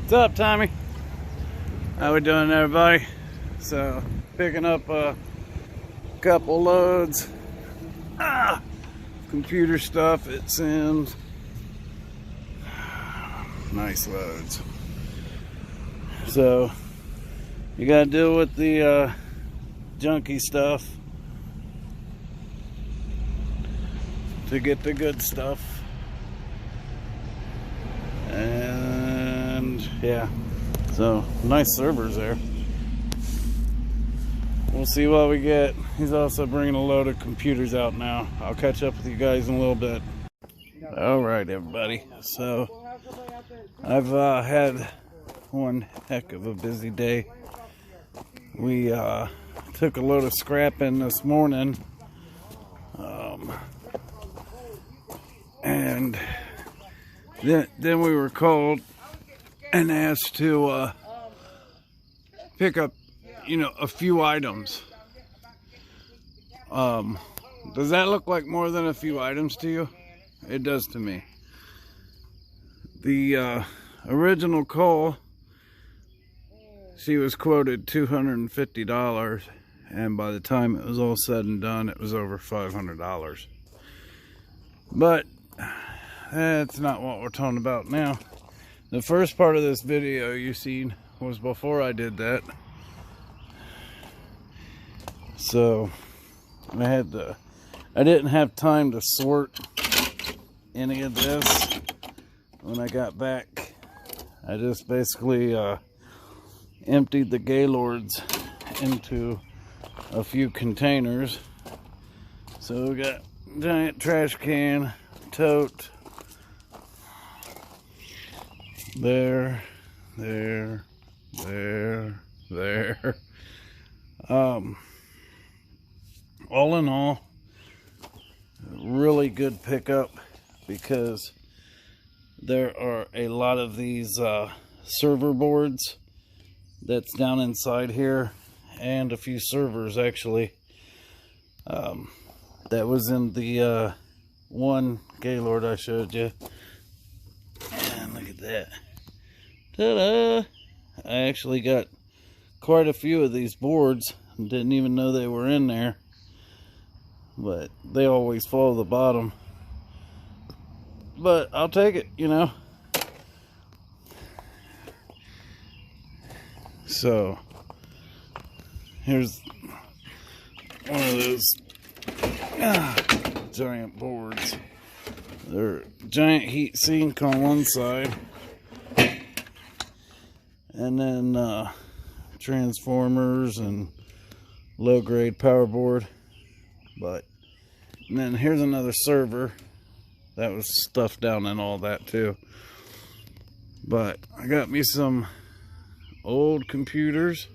What's up, Tommy? How we doing, everybody? So, picking up a couple loads. Computer stuff, it seems. Nice loads. So, you gotta deal with the junky stuff to get the good stuff. And yeah, so nice servers there. We'll see what we get. He's also bringing a load of computers out now. I'll catch up with you guys in a little bit. All right, everybody. So I've had one heck of a busy day. We took a load of scrap in this morning, and then we were called and asked to pick up, a few items. Does that look like more than a few items to you? It does to me. The original call, she was quoted $250, and by the time it was all said and done, it was over $500. But that's not what we're talking about now. The first part of this video you seen was before I did that. So I didn't have time to sort any of this when I got back. I just basically emptied the Gaylords into a few containers. So we got giant trash can, tote, there. All in all, really good pickup, because there are a lot of these server boards that's down inside here, and a few servers actually, that was in the one Gaylord I showed you. And look at that. Ta-da! I actually got quite a few of these boards and didn't even know they were in there, but they always follow the bottom. But I'll take it, So here's one of those giant boards. They're giant heat sink on one side, and then transformers and low grade power board. And then here's another server that was stuffed down in all that too. But I got me some old computers.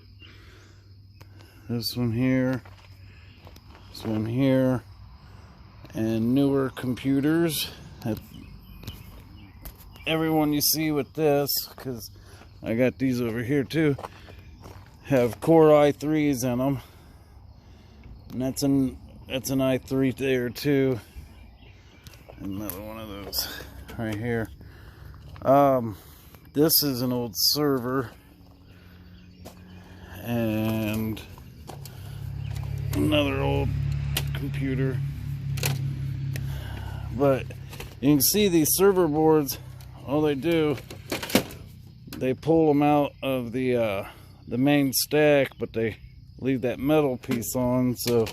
This one here, and newer computers. Everyone you see with this, because I got these over here too, have Core i3s in them, and that's an i3 there too. Another one of those right here. This is an old server, and another old computer. But you can see these server boards, all they do, they pull them out of the main stack, but they leave that metal piece on, so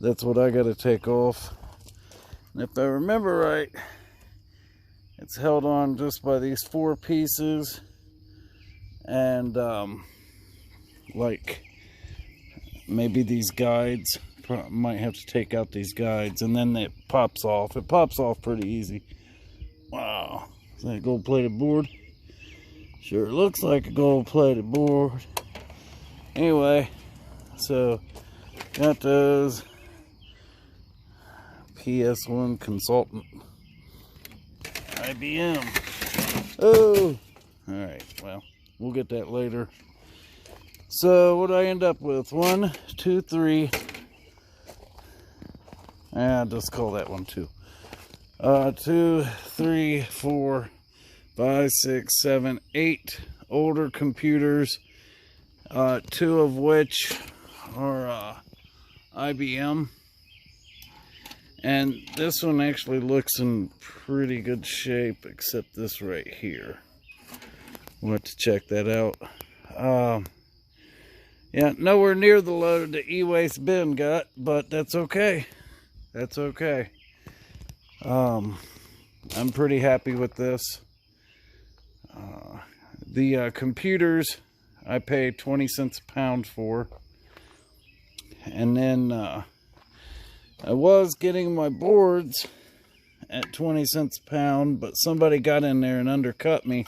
that's what I got to take off. And if I remember right, it's held on just by these 4 pieces, and like maybe these guides. Might have to take out these guides, and then it pops off. It pops off pretty easy. Wow, is that a gold-plated board? Sure looks like a gold-plated board. Anyway, so got those. PS1 Consultant, IBM. Oh, all right. Well, we'll get that later. So what do I end up with? 1, 2, 3. I'll just call that one 2. 2, 3, 4, 5, 6, 7, 8 older computers, 2 of which are IBM. And this one actually looks in pretty good shape, except this right here. We'll have to check that out. Yeah, nowhere near the load the e-waste bin got, but that's okay. That's okay. I'm pretty happy with this. The computers I pay 20 cents a pound for. And then I was getting my boards at 20 cents a pound, but somebody got in there and undercut me.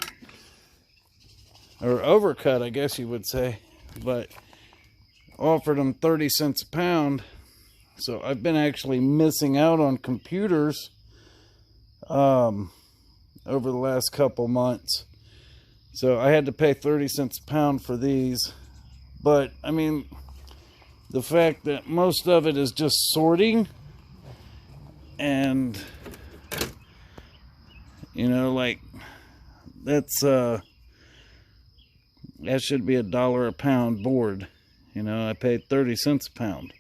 Or overcut, I guess you would say. But offered them 30 cents a pound. So I've been actually missing out on computers over the last couple months. So I had to pay 30 cents a pound for these. But I mean, the fact that most of it is just sorting, and you know, like that's that should be $1 a pound board. You know, I paid 30 cents a pound.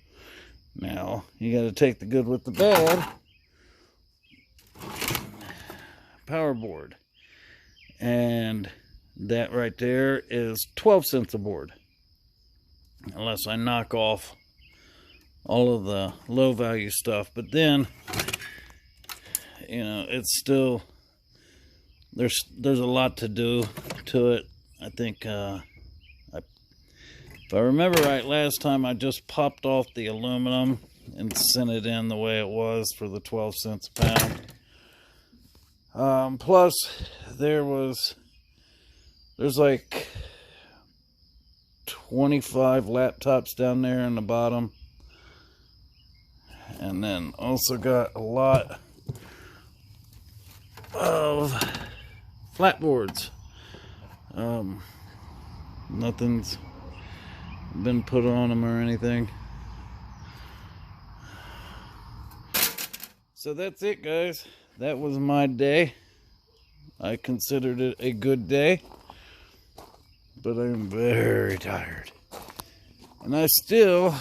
Now you got to take the good with the bad. Power board, and that right there is 12 cents a board, unless I knock off all of the low value stuff. But then, you know, it's still, there's a lot to do to it. I think if I remember right, last time I just popped off the aluminum and sent it in the way it was for the 12 cents a pound. Plus there's like 25 laptops down there in the bottom, and then also got a lot of flatboards. Nothing's been put on them or anything. So that's it, guys. That was my day. I considered it a good day, but I'm very tired. And I still,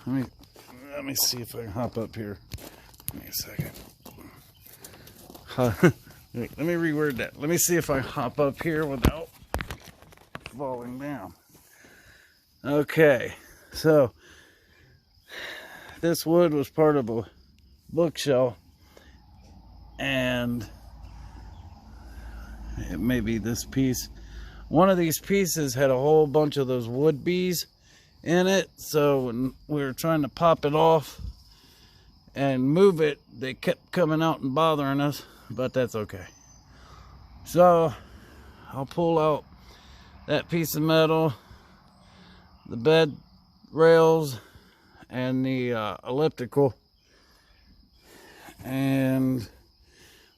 let me see if I can hop up here. Give me a second. Wait, let me reword that. Let me see if I hop up here without falling down. Okay, so this wood was part of a bookshelf, and it may be this piece. One of these pieces had a whole bunch of those wood bees in it, so when we were trying to pop it off and move it, they kept coming out and bothering us, but that's okay. So I'll pull out that piece of metal, the bed rails, and the elliptical, and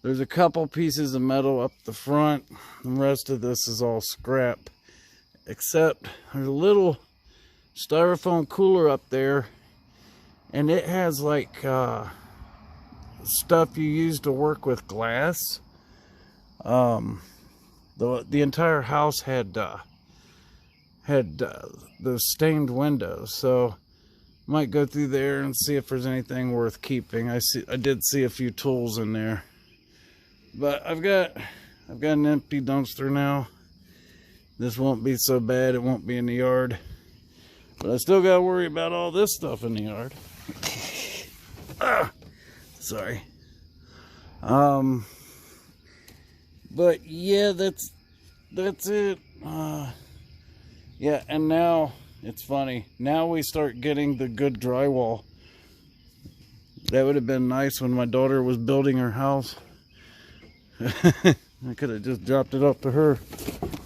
there's a couple pieces of metal up the front. The rest of this is all scrap, except there's a little styrofoam cooler up there, and it has like stuff you use to work with glass. The entire house had those stained windows, so might go through there and see if there's anything worth keeping. I did see a few tools in there, but I've got an empty dumpster now. This won't be so bad. It won't be in the yard, but I still got to worry about all this stuff in the yard. Sorry. But yeah, that's it. Yeah, and now it's funny. Now we start getting the good drywall. That would have been nice when my daughter was building her house. I could have just dropped it off to her.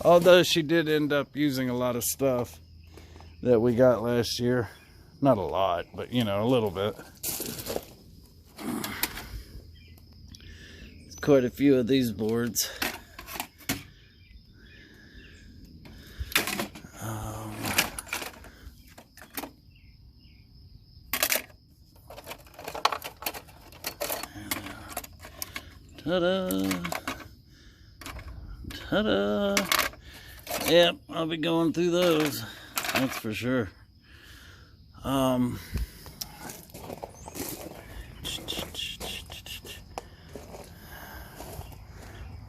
Although she did end up using a lot of stuff that we got last year. Not a lot, but you know, a little bit. There's quite a few of these boards. Ta-da! Ta-da! Yep, I'll be going through those. That's for sure.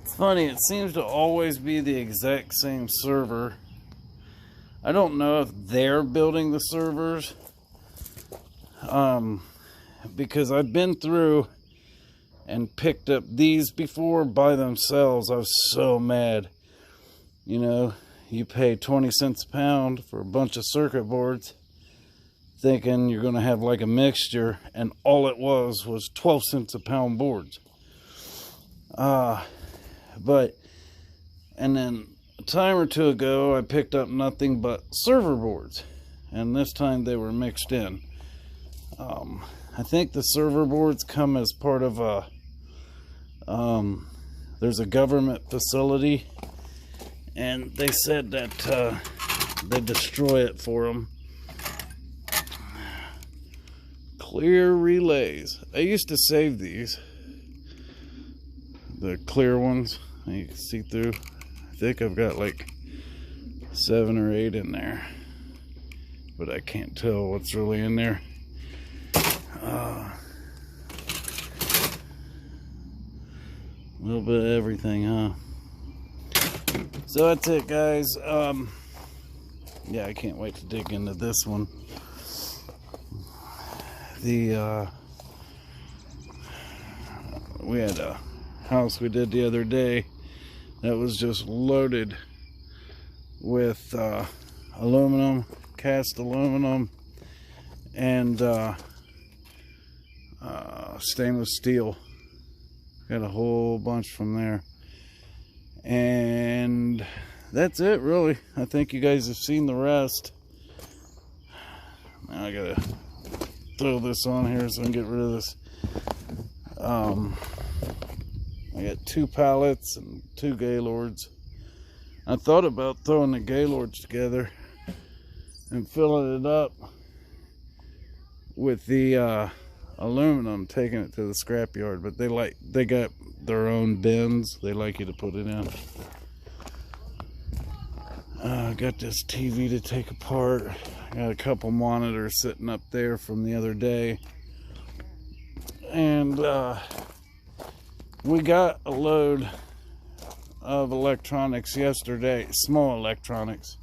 It's funny, it seems to always be the exact same server. I don't know if they're building the servers, because I've been through and picked up these before by themselves. I was so mad. You know, you pay 20 cents a pound for a bunch of circuit boards, thinking you're going to have like a mixture, and all it was 12 cents a pound boards. And then a time or two ago, I picked up nothing but server boards, and this time they were mixed in. I think the server boards come as part of there's a government facility, and they said that they destroy it for them. Clear relays. I used to save these, the clear ones you can see through. I think I've got like 7 or 8 in there, but I can't tell what's really in there. A little bit of everything, huh? So that's it, guys. Yeah, I can't wait to dig into this one. We had a house we did the other day that was just loaded with aluminum, cast aluminum, and stainless steel. Got a whole bunch from there. And that's it, really. I think you guys have seen the rest. Now I gotta throw this on here so I can get rid of this. I got 2 pallets and 2 Gaylords. I thought about throwing the Gaylords together and filling it up with the aluminum, taking it to the scrapyard, but they got their own bins they like you to put it in. Got this TV to take apart. Got a couple monitors sitting up there from the other day, and we got a load of electronics yesterday, small electronics.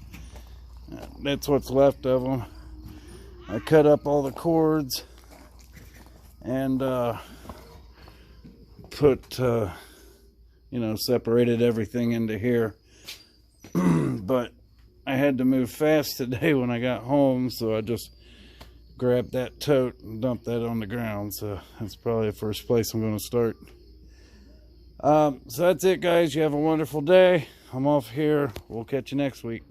That's what's left of them. I cut up all the cords and put, separated everything into here. But I had to move fast today when I got home, so I just grabbed that tote and dumped that on the ground. So that's probably the first place I'm going to start. So that's it, guys. You have a wonderful day. I'm off here. We'll catch you next week.